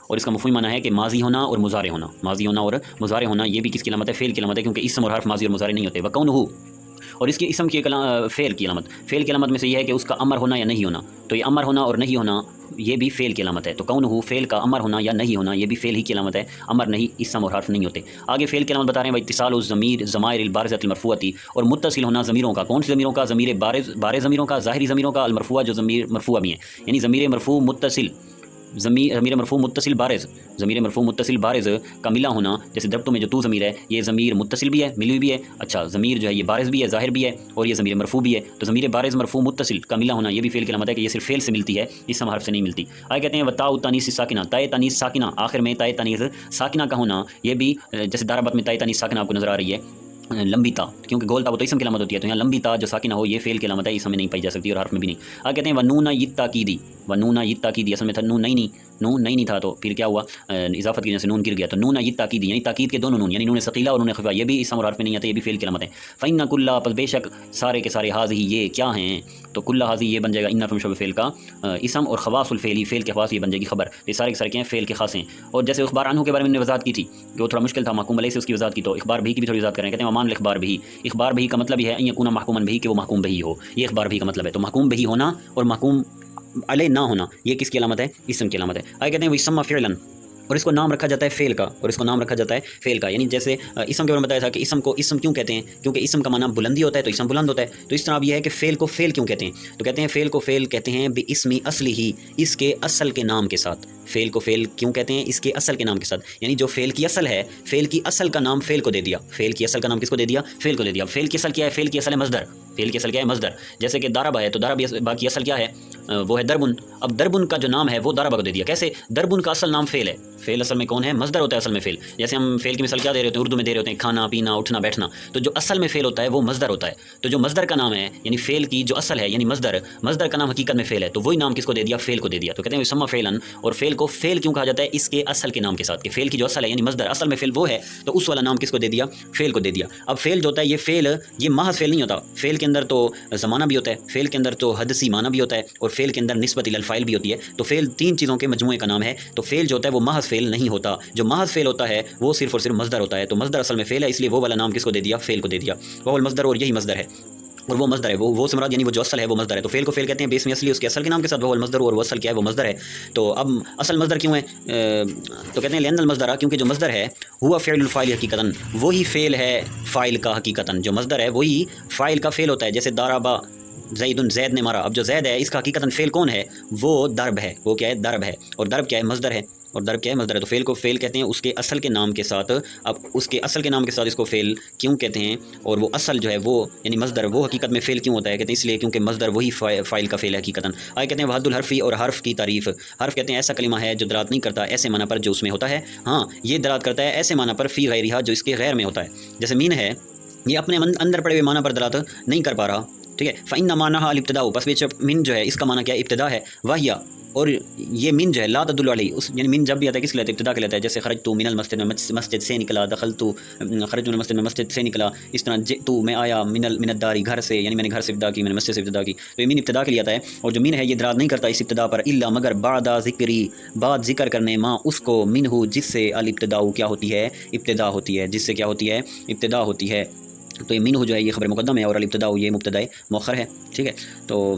اور اس کا مفہوم معنی ہے کہ ماضی ہونا اور مضارع ہونا، ماضی ہونا اور مضارع ہونا یہ بھی کس کی علامت ہے؟ فعل کی علامت ہے، کیونکہ اسم اور حرف ماضی اور مضارع نہیں ہوتے. وکونہ، اور اس کے اسم کی فعل کی علامت، فعل کی علامت میں سے یہ ہے کہ اس کا امر ہونا یا نہیں ہونا. تو یہ امر ہونا اور نہیں ہونا یہ بھی فعل کی علامت ہے. تو کونہ، فعل کا امر ہونا یا نہیں ہونا یہ بھی فعل ہی کی علامت ہے، امر نہیں، اسم اور حرف نہیں ہوتے. آگے فعل کی علامت بتا رہے ہیں اتصال الضمیر ضمائر البارزۃ المرفوعۃ، اور متصل ہونا ضمیروں کا. کون سی ضمیروں کا؟ ضمیر بارز ضمیروں کا، ظاہری ضمیروں کا، المرفوع جو ضمیر مرفوع بھی ہیں. یعنی ضمیر مرفوع متصل، ضمیر مرفوع متصل بارز، ضمیر مرفوع متصل بارز کا ملا ہونا. جیسے ضربتوں میں جو تو ضمیر ہے یہ ضمیر متصل بھی ہے، ملی بھی ہے. اچھا، ضمیر جو ہے یہ بارز بھی ہے، ظاہر بھی ہے، اور یہ ضمیر مرفوع بھی ہے. تو ضمیر بارز مرفوع متصل کا ملا ہونا یہ بھی فعل کی علامت ہے کہ یہ صرف فعل سے ملتی ہے، اسم حرف سے نہیں ملتی. آگے کہتے ہیں وتاء التانیث الساکنہ، تائے تانیث ساکنہ، آخر میں تائے تانیث ساکنہ کا ہونا یہ بھی، جیسے ضربت میں تائے تانیث ساکنہ آپ کو نظر آ رہی ہے لمبی تا، کیونکہ گول تا وہ تو اسم کی علامت ہوتی ہے. تو یہاں لمبی تا جو ساکنہ ہو یہ فعل کی علامت ہے، اسم میں نہیں پائی جا سکتی اور حرف میں بھی نہیں. آگے کہتے ہیں ونون یتاکیدی، ونون یتاکیدی، اصل میں تھا نون نہیں تھا تو پھر کیا ہوا؟ اضافت کی وجہ سے نون گر گیا. تو نون یتاکیدی یعنی تاکید کے دونوں نون، یعنی نون ثقیلہ اور نون خفیہ، یہ بھی اسم اور حرف میں نہیں آتے، یہ بھی فعل کی علامت ہے. فإن کل، پس بے شک سارے کے سارے، حاضی یہ کیا ہیں؟ تو کل حاضی یہ بن جائے گا ان فعل فعل کا اسم، اور خواص الفعلی فعل کے خواص یہ بن جائے گی خبر. یہ سارے کے سارے کیا ہیں؟ فعل کے خاص ہیں. اور جیسے اخبار عنہ کے بارے میں نے وضاحت کی تھی کہ وہ تھوڑا مشکل تھا، محکوم علیہ سے اس کی وضاحت کی، تو اخبار بھی کی بھی تھوڑی وضاحت کریں. کہتے ہیں امان الاخبار بھی، اخبار بھی کا مطلب یہ ہے ان یکون محکوما بھی، کہ وہ محکوم بھی ہو، یہ اخبار بھی کا مطلب ہے. تو محکوم بھی ہونا اور محکوم علیہ نہ ہونا یہ کس کی علامت ہے؟ اسم کی علامت ہے. آگے کہتے ہیں ویسمى فعلا، اور اس کو نام رکھا جاتا ہے فعل کا، اور اس کو نام رکھا جاتا ہے فعل کا. یعنی جیسے اسم کے بارے میں بتایا تھا کہ اسم کو اسم کیوں کہتے ہیں؟ کیونکہ اسم کا معنی بلندی ہوتا ہے تو اسم بلند ہوتا ہے. تو اس طرح اب یہ ہے کہ فعل کو فعل کیوں کہتے ہیں؟ تو کہتے ہیں فعل کو فعل کہتے ہیں باسم اصلہ، اس کے اصل کے نام کے ساتھ. فعل کو فعل کیوں کہتے ہیں؟ اس کے اصل کے نام کے ساتھ. یعنی جو فعل کی اصل ہے، فعل کی اصل کا نام فعل کو دے دیا. فعل کی اصل کا نام کس کو دے دیا؟ فعل کو دے دیا. فعل کی اصل کیا ہے؟ فعل کی اصل ہے مصدر. فعل کی اصل کیا ہے؟ مصدر. جیسے کہ ضرب ہے تو ضرب کی اصل کیا ہے؟ وہ ہے ضربن. اب ضربن کا جو نام ہے وہ ضرب کو دے دیا. کیسے؟ ضربن کا اصل نام فعل ہے. فعل اصل میں کون ہے؟ مصدر ہوتا ہے اصل میں فعل. جیسے ہم فعل کی مثال کیا دے رہے ہوتے ہیں؟ اردو میں دے رہے ہوتے ہیں کھانا پینا اٹھنا بیٹھنا. تو جو اصل میں فعل ہوتا ہے وہ مصدر ہوتا ہے. تو جو مصدر کا نام ہے یعنی فعل کی جو اصل ہے یعنی مصدر کا نام حقیقت میں فعل ہے، تو وہی نام کس کو دے دیا؟ فعل کو دے دیا. تو کہتے ہیں یسمى فعلا، اور فعل کو فعل کیوں کہا جاتا ہے؟ اس کے اصل کے نام کے ساتھ. کہ فعل کی جو اصل ہے یعنی مصدر، اصل میں فعل وہ ہے تو اس والا نام کس کو دے دیا؟ فعل کو دے دیا. اب فعل جو ہوتا ہے یہ فعل یہ محض فعل نہیں ہوتا. فعل کے اندر تو زمانہ بھی ہوتا ہے، فعل کے اندر تو حدثی معنی بھی ہوتا ہے، اور فعل کے اندر نسبت الی الفاعل بھی ہوتی ہے. تو فعل تین چیزوں کے مجموعے کا نام ہے. تو فعل جو ہوتا ہے وہ محض فعل نہیں ہوتا. جو محض فعل ہوتا ہے وہ صرف اور صرف مصدر ہوتا ہے. تو مصدر اصل میں فعل ہے، اس لیے وہ والا نام کس کو دے دیا؟ فعل کو دے دیا. وہ المصدر، اور یہی مصدر ہے، اور وہ مصدر ہے، وہ سے مراد یعنی وہ جو اصل ہے وہ مصدر ہے. تو فعل کو فعل کہتے ہیں باسم اصلی، اس کے اصل کے نام کے ساتھ، وہ المصدر، اور وہ اصل کیا ہے؟ وہ مصدر ہے. تو اب اصل مصدر کیوں ہے؟ تو کہتے ہیں لأن المصدر، کیونکہ جو مصدر ہے ہوا فعل الفاعل حقیقتاً، وہی فعل ہے فاعل کا حقیقتاً. جو مصدر ہے وہی فاعل کا فعل ہوتا ہے. جیسے ضرب زید، زید نے مارا. اب جو زید ہے اس کا حقیقتاً فعل کون ہے؟ وہ ضرب ہے. وہ کیا ہے؟ ضرب ہے. اور ضرب کیا ہے؟ مصدر ہے. اور ضرب کیا ہے؟ مصدر ہے. تو فعل کو فعل کہتے ہیں اس کے اصل کے نام کے ساتھ. اب اس کے اصل کے نام کے ساتھ اس کو فعل کیوں کہتے ہیں؟ اور وہ اصل جو ہے وہ یعنی مصدر وہ حقیقت میں فعل کیوں ہوتا ہے؟ کہتے ہیں اس لیے کیونکہ مصدر وہی فاعل کا فعل ہے حقیقتاً. آگے کہتے ہیں وحد الحرفی، اور حرف کی تعریف. حرف کہتے ہیں ایسا کلمہ ہے جو دلالت نہیں کرتا ایسے معنی پر جو اس میں ہوتا ہے. ہاں، یہ دلالت کرتا ہے ایسے معنی پر فی غیرہا جو اس کے غیر میں ہوتا ہے. جیسے مین ہے، یہ اپنے اندر پڑے ہوئے معنی پر دلالت نہیں کر پا رہا. ٹھیک ہے. فإن معناها الابتداء، بس بیچ من جو ہے اس کا معنی کیا ہے؟ ابتدا ہے. وہیا، اور یہ من جو ہے لا تدل علیہ، اس یعنی من جب بھی آتا ہے کس کے لیے؟ ابتدا کے لیے. جیسے خرجت من المسجد، مسجد سے نکلا. دخلت خرجت من المسجد، میں مسجد سے نکلا. اس طرح جئت، میں آیا. من الدار، گھر سے، یعنی میں نے گھر سے ابتدا کی، میں نے مسجد سے ابتدا کی. تو یہ من ابتدا کے لیے آتا ہے. اور جو من ہے یہ دلالت نہیں کرتا اس ابتدا پر الا مگر بعد ذکری، بعد ذکر کرنے، ما اس کو، منہ جس سے الابتداء کیا ہوتی ہے؟ ابتدا ہوتی ہے. جس سے کیا ہوتی ہے؟ ابتدا ہوتی ہے. تو یہ منہ جو ہے یہ خبر مقدم ہے، اور الابتداء یہ مبتدا مؤخر ہے. ٹھیک ہے. تو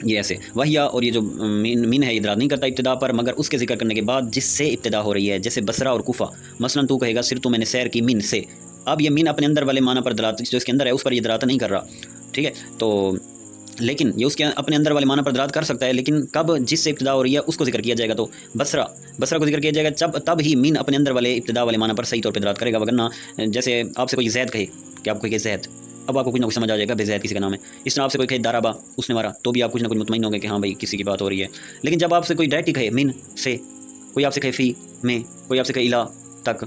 یہ ایسے وہیا، اور یہ جو مین ہے یہ دلالت نہیں کرتا ابتدا پر مگر اس کے ذکر کرنے کے بعد جس سے ابتدا ہو رہی ہے. جیسے بصرہ اور کوفہ. مثلا تو کہے گا صرف تو میں نے سیر کی من سے. اب یہ من اپنے اندر والے معنی پر دلالت جو اس کے اندر ہے اس پر یہ دلالت نہیں کر رہا. ٹھیک ہے. تو لیکن یہ اس کے اپنے اندر والے معنی پر دلالت کر سکتا ہے، لیکن کب جس سے ابتدا ہو رہی ہے اس کو ذکر کیا جائے گا تو بصرہ کو ذکر کیا جائے گا، تب ہی من اپنے اندر والے ابتدا والے معنی پر صحیح طور پہ دلالت کرے گا، وگرنہ جیسے آپ سے کوئی زید کہے کہ آپ کو کہ زید، اب آپ کو کچھ نہ کچھ سمجھ آ جائے گا بے زید کسی کا نام ہے، اس طرح آپ سے کوئی کہے دارابا اس نے مارا، تو بھی آپ کچھ نہ کچھ مطمئن ہوں گے کہ ہاں بھائی کسی کی بات ہو رہی ہے۔ لیکن جب آپ سے کوئی ڈائریکٹ کہے من سے، کوئی آپ سے کہے فی میں، کوئی آپ سے کہے الا تک،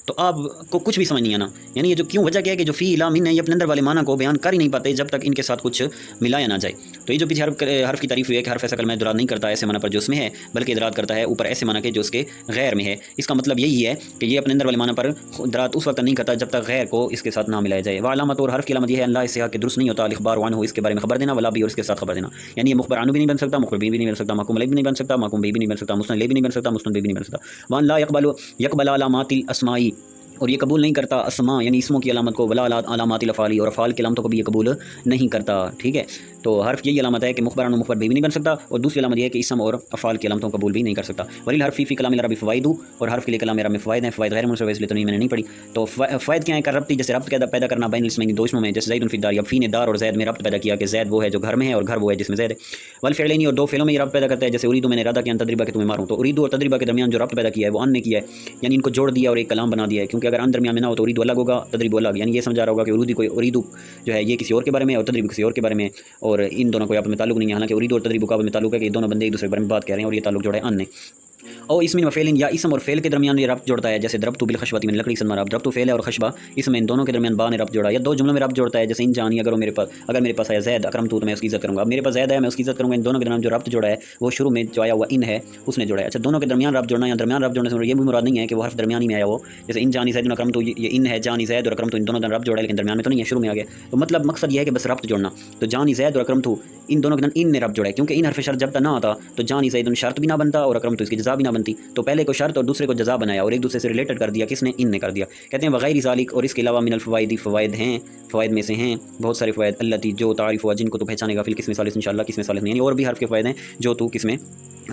تو آپ کو کچھ بھی سمجھ نہیں آنا، یعنی یہ جو کیوں وجہ کیا ہے کہ جو فی الا من ہے یہ اپنے اندر والے معنی کو بیان کر ہی نہیں پاتے جب تک ان کے ساتھ کچھ ملایا نہ جائے۔ تو یہ جو پیچھے حرف کی تعریف ہوئی ہے کہ حرف ایسا کلمہ دراد نہیں کرتا ایسے معنی پر جو اس میں ہے، بلکہ دراد کرتا ہے اوپر ایسے معنی کے جو اس کے غیر میں ہے۔ اس کا مطلب یہی ہے کہ یہ اپنے اندر والے معنی پر دراد اس وقت نہیں کرتا جب تک غیر کو اس کے ساتھ نہ ملایا جائے۔ وعلامت اور حرف کی علامت یہ ہے اللہ اس سے کہ درست نہیں ہوتا الاخبار عنہ، اس کے بارے میں خبر دینا، ولا بھی اور اس کے ساتھ خبر دینا، یعنی یہ مخبر عنہ بھی نہیں بن سکتا، مخبر بھی نہیں بن سکتا، محکوم علیہ بھی نہیں بن سکتا، محکوم بھی نہیں بن سکتا، مسند علیہ بھی نہیں بن سکتا، مسند بھی نہیں بن سکتا۔ وان لا یقبل علامات الاسماء، اور یہ قبول نہیں کرتا اسماء یعنی اسموں کی علامت کو، ولا علامات الافعال، اور افعال کی علامتوں کو بھی یہ قبول نہیں کرتا، ٹھیک ہے۔ تو حرف یہی علامت ہے کہ مخبر عنہ مخبر بھی نہیں بن سکتا، اور دوسری علامت یہ ہے کہ اسم اور افعال کی علامتوں کو قبول بھی نہیں کر سکتا۔ ولیل حرف فی کلام العرب فوائد، اور حرف کے لیے کلام عرب میں فوائد ہیں، فوائد غیر منصرف اس لیے تو میں نے نہیں پڑھی۔ تو فوائد کیا ہے؟ کہ ربطی، جیسے ربط پیدا کرنا بین الاسمین دو اسموں میں، جیسے زید فی الدار، یا فی نے دار اور زید میں ربط پیدا کیا کہ زید وہ ہے جو گھر میں ہے اور گھر وہ ہے جس میں زید ہے۔ والفعلین، اور دو فعلوں میں یہ ربط پیدا کرتا ہے، جیسے اریدو میں نے ارادہ کیا ان تدریبا کہ تمہیں ماروں، تو اریدو اور تدریبا کے درمیان جو ربط پیدا کیا ہے وہ ان نے کیا ہے، یعنی ان کو جوڑ دیا اور ایک کلام بنا دیا ہے، کیونکہ اگر ان درمیان میں نہ ہو تو اریدو الگ ہوگا تدریب الگ، یعنی یہ سمجھا رہا ہوگا کہ اریدو جو ہے یہ کسی اور کے بارے میں اور تدریب کسی اور کے بارے میں، اور ان دونوں کو آپس میں تعلق نہیں ہے، حالانکہ اریدو اور تدریب کا آپس میں تعلق ہے کہ یہ دونوں بندے ایک دوسرے کے بارے میں بات کر رہے ہیں، اور یہ تعلق جوڑا ہے ان نے۔ اور اسم و فعل، یا اسم اور فعل کے درمیان یہ ربط جوڑتا ہے، جیسے ضربت بالخشبۃ، میں نے لکڑی سے مارا، ضربت فعل ہے اور خشبہ اسم، ان دونوں کے درمیان با نے ربط جوڑا، یا دو جملوں میں ربط جوڑتا ہے، جیسے ان جانی، اگر میرے پاس آیا زید اکرمت تو میں اس کی عزت کروں گا، اب میرے پاس زید ہے میں اس کی عزت کروں گا، ان دونوں کے درمیان جو ربط جوڑا ہے وہ شروع میں جو آیا ہوا ان ہے اس نے جوڑا ہے۔ اچھا، دونوں کے درمیان ربط جوڑنا یا درمیان ربط جوڑنے سے یہ بھی مراد نہیں ہے کہ وہ حرف درمیانی میں آیا ہو، جیسے ان جانی زید اکرمت، یہ ان ہے جانی زید اور اکرمت، ان دونوں کا ربط جوڑا ہے لیکن درمیان میں تو نہیں ہے، شروع میں آ گیا۔ تو مطلب مقصد یہ ہے کہ بس ربط جوڑنا، تو جانی زید اور اکرمت ان دونوں کے درمیان ان نے ربط جوڑا ہے، کیونکہ ان حرف شرط جب تک نہ آتا تو جانی زید شرط بھی نہ بنتا اور اکرمت اس کی جزا بھی نہ بنتی، تو پہلے کو شرط اور دوسرے کو جزا بنایا اور ایک دوسرے سے ریلیٹڈ کر دیا، کس نے؟ ان نے کر دیا۔ کہتے ہیں وغیر ذالک، اور اس کے علاوہ من الفوائد، فوائد ہیں، فوائد میں سے ہیں بہت سارے فوائد، التی جو تعریف ہوا جن کو تو پہچانے گا، فی القسم ثالث انشاءاللہ قسم ثالث میں، یعنی اور بھی حرف کے فوائد ہیں جو تو قسم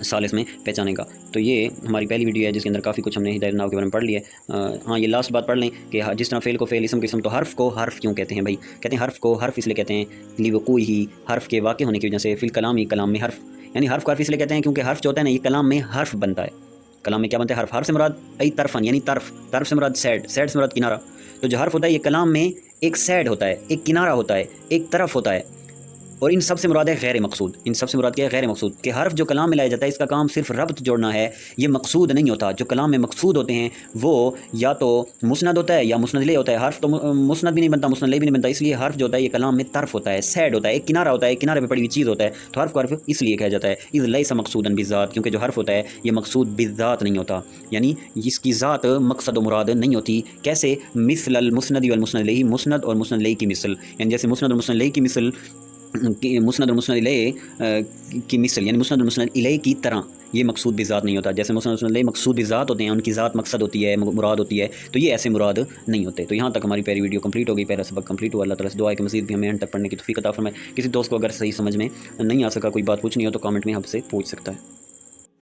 ثالث میں پہچانے گا۔ تو یہ ہماری پہلی ویڈیو ہے جس کے اندر کافی کچھ ہم نے ہدایت ناو کے بارے میں پڑھ لیا ہے۔ ہاں، یہ لاسٹ بات پڑھ لیں کہ جس طرح فعل کو فعل، اسم کو اسم، تو حرف کو حرف کیوں کہتے ہیں بھائی؟ کہتے ہیں حرف کو حرف اس لیے کہتے ہیں لوقوعہ، حرف کے واقع ہونے کی وجہ سے، فی الکلام، کلام میں حرف، یعنی حرف کو حرف اس لیے کہتے ہیں کیونکہ حرف جو ہوتا ہے نا یہ کلام میں حرف بنتا ہے۔ کلام میں کیا بنتا ہے؟ حرف سے مراد ای طرفن، یعنی طرف سے مراد سیڈ سے مراد کنارہ، تو جو حرف ہوتا ہے یہ کلام میں ایک سیڈ ہوتا ہے، ایک کنارہ ہوتا ہے، ایک طرف ہوتا ہے، اور ان سب سے مراد ہے غیر مقصود۔ ان سب سے مراد کیا ہے؟ غیر مقصود، کہ حرف جو کلام میں لایا جاتا ہے اس کا کام صرف ربط جوڑنا ہے، یہ مقصود نہیں ہوتا۔ جو کلام میں مقصود ہوتے ہیں وہ یا تو مسند ہوتا ہے یا مسند الیہ ہوتا ہے، حرف تو مسند بھی نہیں بنتا، مسند الیہ بھی نہیں بنتا، اس لیے حرف جو ہوتا ہے یہ کلام میں طرف ہوتا ہے، سیڈ ہوتا ہے، ایک کنارہ ہوتا ہے، ایک کنارے پہ پڑی ہوئی چیز ہوتا ہے، تو حرف کو حرف اس لیے کہا جاتا ہے اذ لیس مقصودا بالذات، کیونکہ جو حرف ہوتا ہے یہ مقصود بالذات نہیں ہوتا، یعنی اس کی ذات مقصد و مراد نہیں ہوتی۔ کیسے؟ مثل المسند والمسند الیہ، مسند اور مسند الیہ کی مثل، یعنی جیسے مسند اور مسند الیہ کی مثل، مسند اور مسند الیہ کی مثل، یعنی مسند اور مسند الیہ کی طرح، یہ مقصود بھی ذات نہیں ہوتا۔ جیسے مسند اور مسند الیہ مقصود بھی ذات ہوتے ہیں، ان کی ذات مقصد ہوتی ہے، مراد ہوتی ہے، تو یہ ایسے مراد نہیں ہوتے۔ تو یہاں تک ہماری پہلی ویڈیو کمپلیٹ ہو گئی، پہلا سبق کمپلیٹ ہوا۔ اللہ تعالیٰ سے دعا ہے کہ مزید بھی ہمیں اینڈ تک پڑھنے کی توفیق عطا فرمائے۔ کسی دوست کو اگر صحیح سمجھ میں نہیں آ سکا، کوئی بات پوچھنی ہو تو کامنٹ میں ہم سے پوچھ سکتا ہے۔